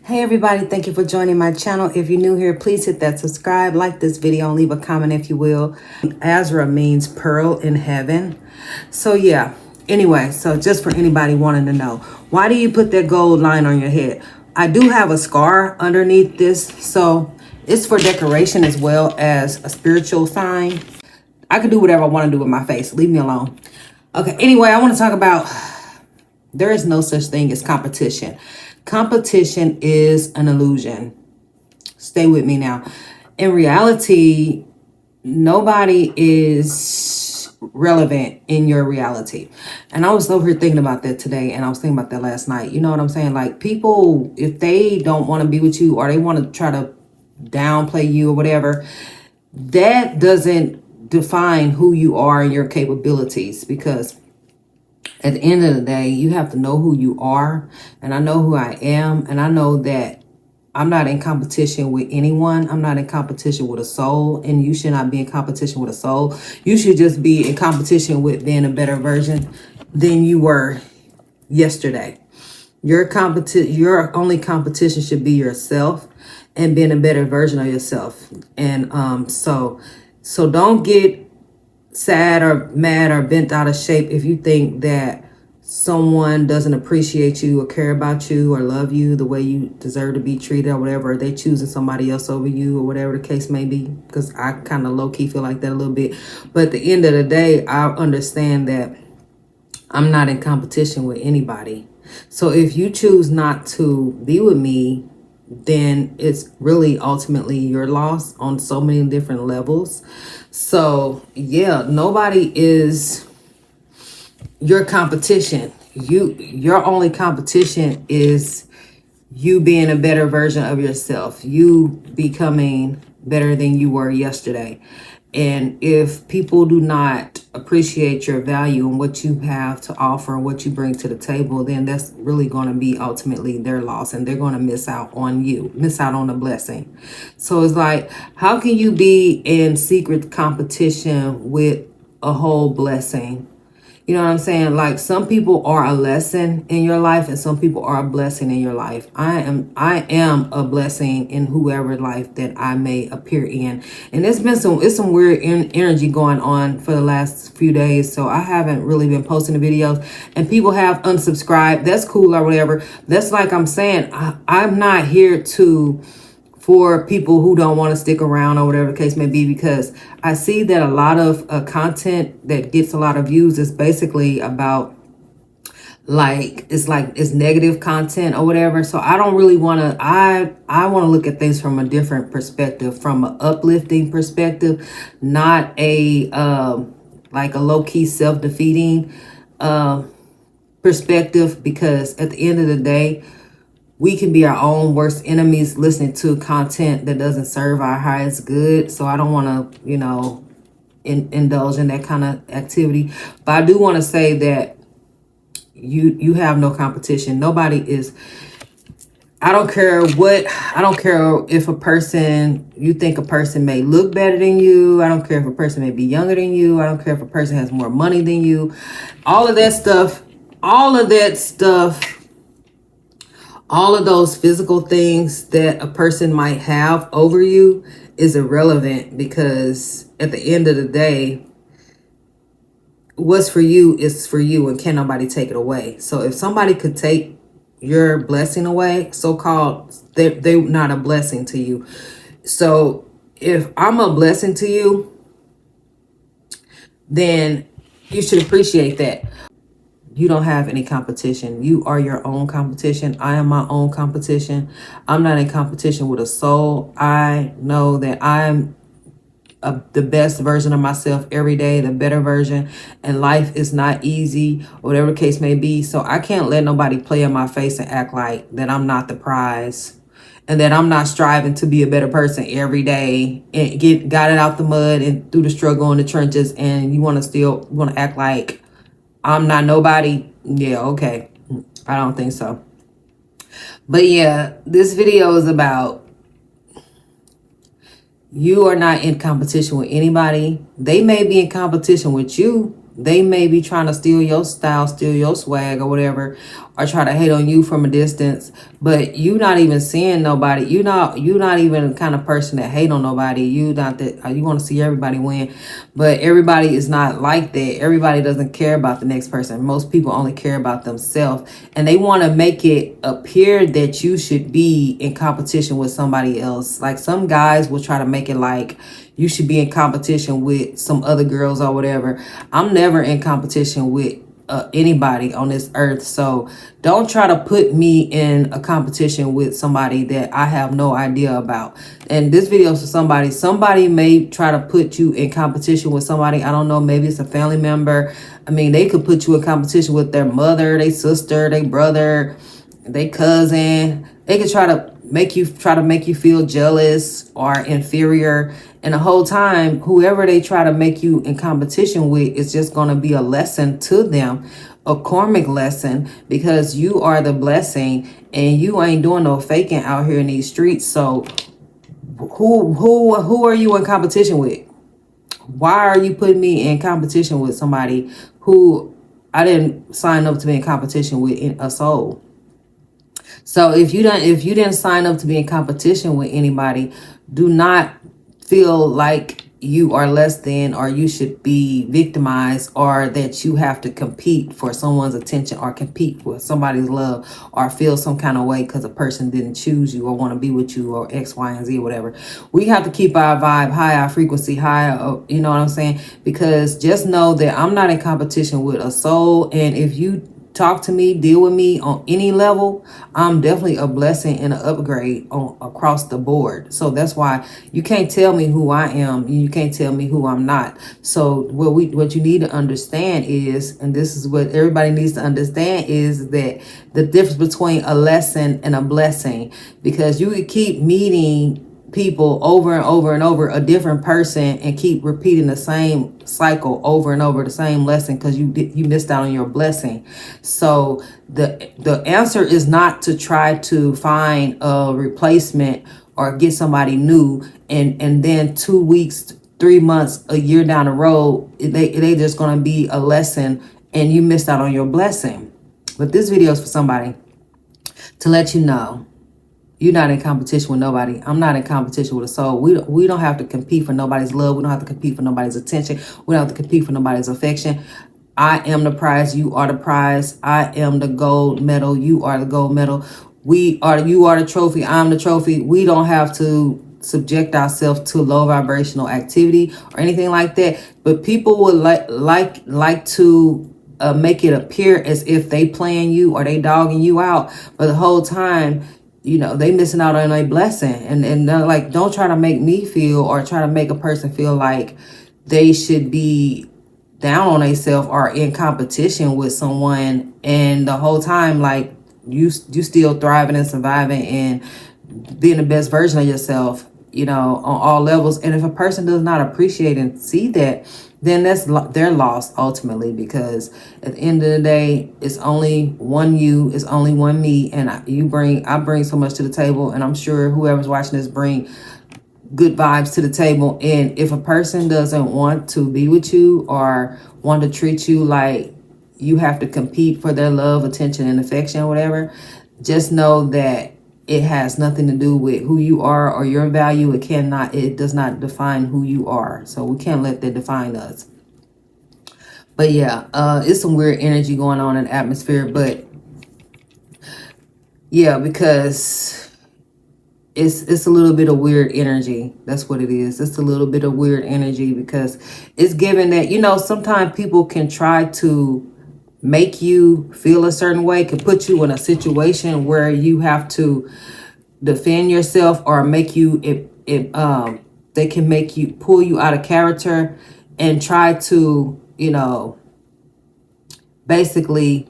Hey everybody, thank you for joining my channel. If you're new here, please hit that subscribe, like this video, and leave a comment if you will. Azra means pearl in heaven. So yeah, anyway, so just for anybody wanting to know, why do you put that gold line on your head? I do have a scar underneath this, so it's for decoration as well as a spiritual sign. I can do whatever I want to do with my face. Leave me alone. Okay, anyway, I want to talk about there is no such thing as competition. Competition is an illusion. Stay with me now. In reality, nobody is relevant in your reality. And I was over here thinking about that today, and I was thinking about that last night. You know what I'm saying? Like, people, if they don't want to be with you or they want to try to downplay you or whatever, that doesn't define who you are and your capabilities, because at the end of the day, you have to know who you are. And I know who I am. And I know that I'm not in competition with anyone. I'm not in competition with a soul. And you should not be in competition with a soul. You should just be in competition with being a better version than you were yesterday. Your only competition should be yourself and being a better version of yourself. And so don't get sad or mad or bent out of shape if you think that someone doesn't appreciate you or care about you or love you the way you deserve to be treated or whatever, or they choosing somebody else over you or whatever the case may be, because I kind of low-key feel like that a little bit. But at the end of the day, I understand that I'm not in competition with anybody. So if you choose not to be with me, then it's really ultimately your loss on so many different levels. So yeah, nobody is your competition. Your only competition is you being a better version of yourself, you becoming better than you were yesterday. And if people do not appreciate your value and what you have to offer and what you bring to the table, then that's really going to be ultimately their loss, and they're going to miss out on you, miss out on the blessing. So it's like, how can you be in secret competition with a whole blessing? You know what I'm saying? Like, some people are a lesson in your life and some people are a blessing in your life. I am a blessing in whoever life that I may appear in. And it's some weird energy going on for the last few days. So I haven't really been posting the videos, and people have unsubscribed. That's cool or whatever. That's like I'm saying, I'm not here for people who don't want to stick around or whatever the case may be, because I see that a lot of content that gets a lot of views is basically about it's negative content or whatever. So I don't really want to, I want to look at things from a different perspective, from an uplifting perspective, not a like a low-key self-defeating perspective, because at the end of the day, we can be our own worst enemies listening to content that doesn't serve our highest good. So I don't want to, indulge in that kind of activity. But I do want to say that you have no competition. Nobody is. I don't care if you think a person may look better than you. I don't care if a person may be younger than you. I don't care if a person has more money than you. All of that stuff, all of those physical things that a person might have over you is irrelevant, because at the end of the day, what's for you is for you and can't nobody take it away. So if somebody could take your blessing away, so-called, they're not a blessing to you. So if I'm a blessing to you, then you should appreciate that. You don't have any competition. You are your own competition. I am my own competition. I'm not in competition with a soul. I know that I'm the best version of myself every day, the better version, and life is not easy, whatever the case may be. So I can't let nobody play in my face and act like that I'm not the prize, and that I'm not striving to be a better person every day and got it out the mud and through the struggle in the trenches, and you want to act like I'm not nobody. Yeah, okay. I don't think so. But yeah, this video is about, you are not in competition with anybody. They may be in competition with you, they may be trying to steal your style, steal your swag or whatever, or try to hate on you from a distance, but you not even seeing nobody. You not even the kind of person that hate on nobody. You not that you want to see everybody win, but everybody is not like that. Everybody doesn't care about the next person. Most people only care about themselves, and they want to make it appear that you should be in competition with somebody else. Like some guys will try to make it like you should be in competition with some other girls or whatever. I'm never in competition with anybody on this earth. So don't try to put me in a competition with somebody that I have no idea about. And this video is for somebody. Somebody may try to put you in competition with somebody. I don't know. Maybe it's a family member. I mean, they could put you in competition with their mother, their sister, their brother, their cousin. They could try to make you feel jealous or inferior. And the whole time, whoever they try to make you in competition with is just going to be a lesson to them, a karmic lesson, because you are the blessing and you ain't doing no faking out here in these streets. So who are you in competition with? Why are you putting me in competition with somebody who I didn't sign up to be in competition with in a soul? So if you didn't sign up to be in competition with anybody, do not feel like you are less than, or you should be victimized, or that you have to compete for someone's attention or compete for somebody's love, or feel some kind of way because a person didn't choose you or want to be with you or X, Y, and Z, whatever. We have to keep our vibe high, our frequency high, you know what I'm saying? Because just know that I'm not in competition with a soul. And if you talk to me, deal with me on any level, I'm definitely a blessing and an upgrade on across the board. So that's why you can't tell me who I am and you can't tell me who I'm not. So what you need to understand is, and this is what everybody needs to understand, is that the difference between a lesson and a blessing. Because you could keep meeting people over and over and over, a different person, and keep repeating the same cycle over and over, the same lesson, because you missed out on your blessing. So the answer is not to try to find a replacement or get somebody new, and then 2 weeks, 3 months, a year down the road, they just gonna be a lesson and you missed out on your blessing. But this video is for somebody to let you know you're not in competition with nobody. I'm not in competition with a soul. We don't have to compete for nobody's love. We don't have to compete for nobody's attention. We don't have to compete for nobody's affection. I am the prize. You are the prize. I am the gold medal. You are the gold medal. You are the trophy. I'm the trophy. We don't have to subject ourselves to low vibrational activity or anything like that. But people would like to make it appear as if they playing you or they dogging you out, but the whole time, you know, they missing out on a blessing. And like, don't try to make me feel, or try to make a person feel like they should be down on themselves or in competition with someone, and the whole time, like, you still thriving and surviving and being the best version of yourself, you know, on all levels. And if a person does not appreciate and see that, then they're lost ultimately, because at the end of the day, it's only one you, it's only one me, and I bring so much to the table, and I'm sure whoever's watching this bring good vibes to the table. And if a person doesn't want to be with you or want to treat you like you have to compete for their love, attention, and affection, or whatever, just know that it has nothing to do with who you are or your value. It does not define who you are. So we can't let that define us. But yeah, it's some weird energy going on in the atmosphere. But yeah, because it's a little bit of weird energy. That's what it is. It's a little bit of weird energy, because it's given that, you know, sometimes people can try to make you feel a certain way, can put you in a situation where you have to defend yourself, or make you they can make you, pull you out of character and try to, you know, basically,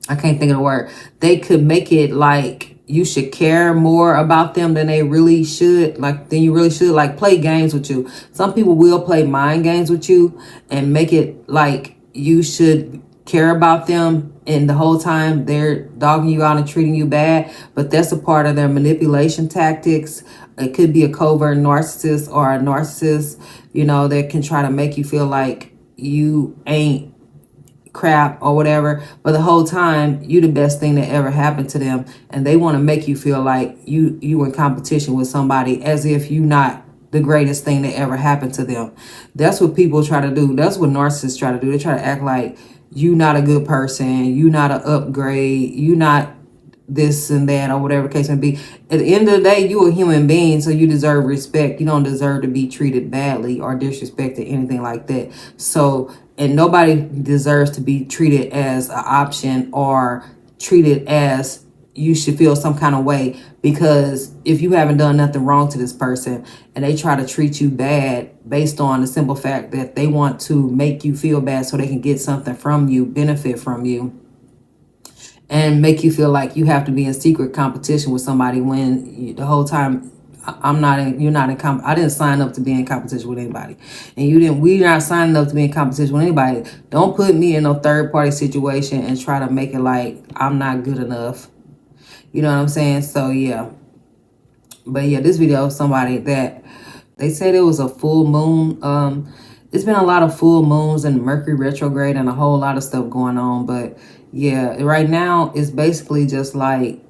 I can't think of the word. They could make it like you should care more about them than they really should, like play games with you. Some people will play mind games with you and make it like you should care about them, and the whole time they're dogging you out and treating you bad. But that's a part of their manipulation tactics. It could be a covert narcissist or a narcissist, you know, that can try to make you feel like you ain't crap or whatever, but the whole time you the best thing that ever happened to them, and they want to make you feel like you in competition with somebody, as if you not the greatest thing that ever happened to them. That's what people try to do. That's what narcissists try to do. They try to act like you not a good person, you not an upgrade, you not this and that or whatever the case may be. At the end of the day, you a human being, so you deserve respect. You don't deserve to be treated badly or disrespected, anything like that. So, and nobody deserves to be treated as an option or treated as you should feel some kind of way, because if you haven't done nothing wrong to this person and they try to treat you bad based on the simple fact that they want to make you feel bad so they can get something from you, benefit from you, and make you feel like you have to be in secret competition with somebody, when the whole time I'm not in, you're not in I didn't sign up to be in competition with anybody, and you didn't. We're not signing up to be in competition with anybody. Don't put me in no third party situation and try to make it like I'm not good enough. You know what I'm saying? So yeah. But yeah, this video, somebody that they said it was a full moon. It's been a lot of full moons and Mercury retrograde and a whole lot of stuff going on. But yeah, right now it's basically just like,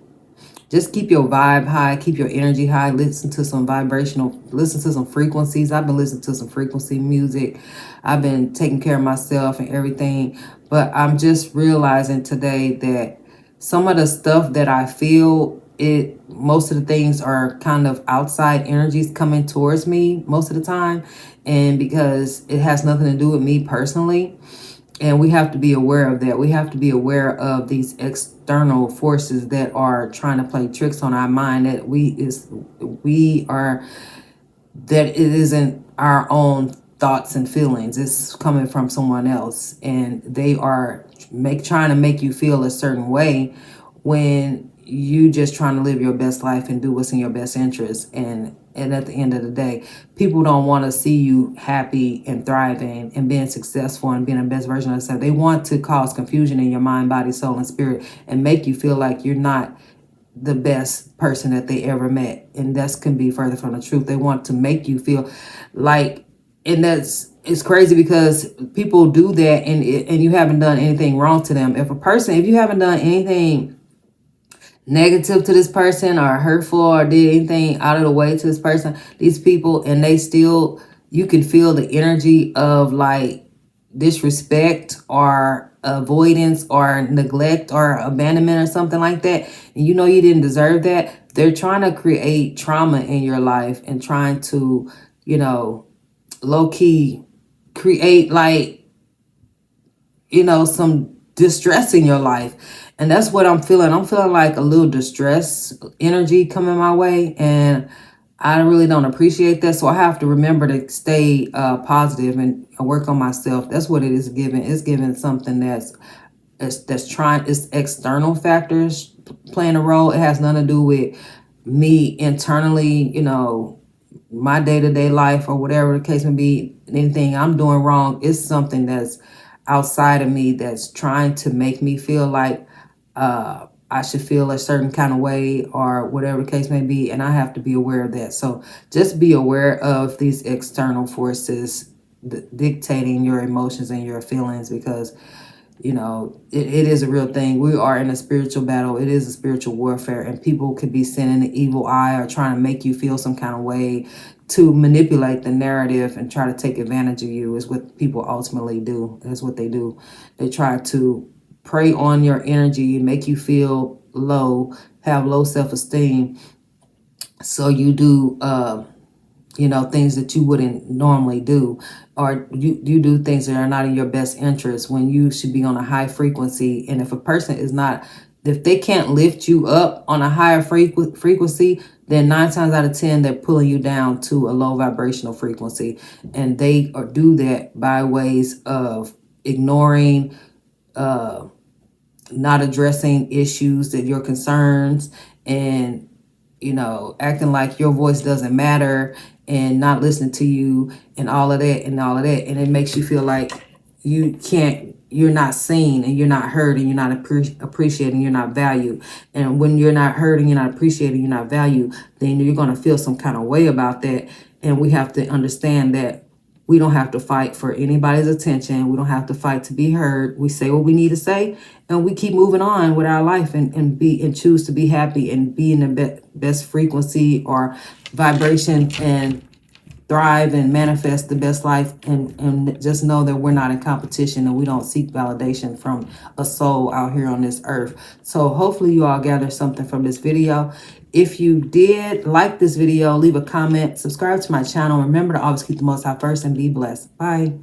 just keep your vibe high, keep your energy high, listen to some listen to some frequencies. I've been listening to some frequency music. I've been taking care of myself and everything. But I'm just realizing today that some of the stuff that I feel, most of the things are kind of outside energies coming towards me most of the time. And because it has nothing to do with me personally. And we have to be aware of that. We have to be aware of these external forces that are trying to play tricks on our mind, that that it isn't our own thoughts and feelings. It's coming from someone else, and they are trying to make you feel a certain way when you just trying to live your best life and do what's in your best interest. And at the end of the day, people don't want to see you happy and thriving and being successful and being the best version of yourself. They want to cause confusion in your mind, body, soul, and spirit, and make you feel like you're not the best person that they ever met. And that can be further from the truth. They want to make you feel like, and it's crazy because people do that, and you haven't done anything wrong to them. If you haven't done anything negative to this person or hurtful or did anything out of the way to this person, these people, and they still, you can feel the energy of like disrespect or avoidance or neglect or abandonment or something like that, and you know you didn't deserve that. They're trying to create trauma in your life and trying to, low-key create like, some distress in your life. And that's what I'm feeling. I'm feeling like a little distress energy coming my way, and I really don't appreciate that. So I have to remember to stay positive and work on myself. That's what it is giving. It's giving something it's external factors playing a role. It has nothing to do with me internally, my day-to-day life or whatever the case may be. Anything I'm doing wrong is something that's outside of me that's trying to make me feel like I should feel a certain kind of way or whatever the case may be, and I have to be aware of that. So just be aware of these external forces dictating your emotions and your feelings, because it is a real thing. We are in a spiritual battle. It is a spiritual warfare, and people could be sending the evil eye or trying to make you feel some kind of way to manipulate the narrative and try to take advantage of you. Is what people ultimately do. That's what they do. They try to prey on your energy, make you feel low, have low self-esteem. So you do things that you wouldn't normally do, or you do things that are not in your best interest when you should be on a high frequency. And if a person if they can't lift you up on a higher frequency, then 9 times out of 10, they're pulling you down to a low vibrational frequency. And they do that by ways of ignoring, not addressing issues that your concerns, and acting like your voice doesn't matter and not listening to you and all of that. And it makes you feel like you're not seen and you're not heard and you're not appreciated, you're not valued. And when you're not heard and you're not appreciated, you're not valued, then you're going to feel some kind of way about that. And we have to understand that We don't have to fight for anybody's attention. We don't have to fight to be heard. We say what we need to say, and we keep moving on with our life and choose to be happy and be in the best frequency or vibration and thrive and manifest the best life, and just know that we're not in competition and we don't seek validation from a soul out here on this earth. So hopefully you all gather something from this video. If you did like this video, leave a comment, subscribe to my channel. Remember to always keep the Most High first and be blessed. Bye.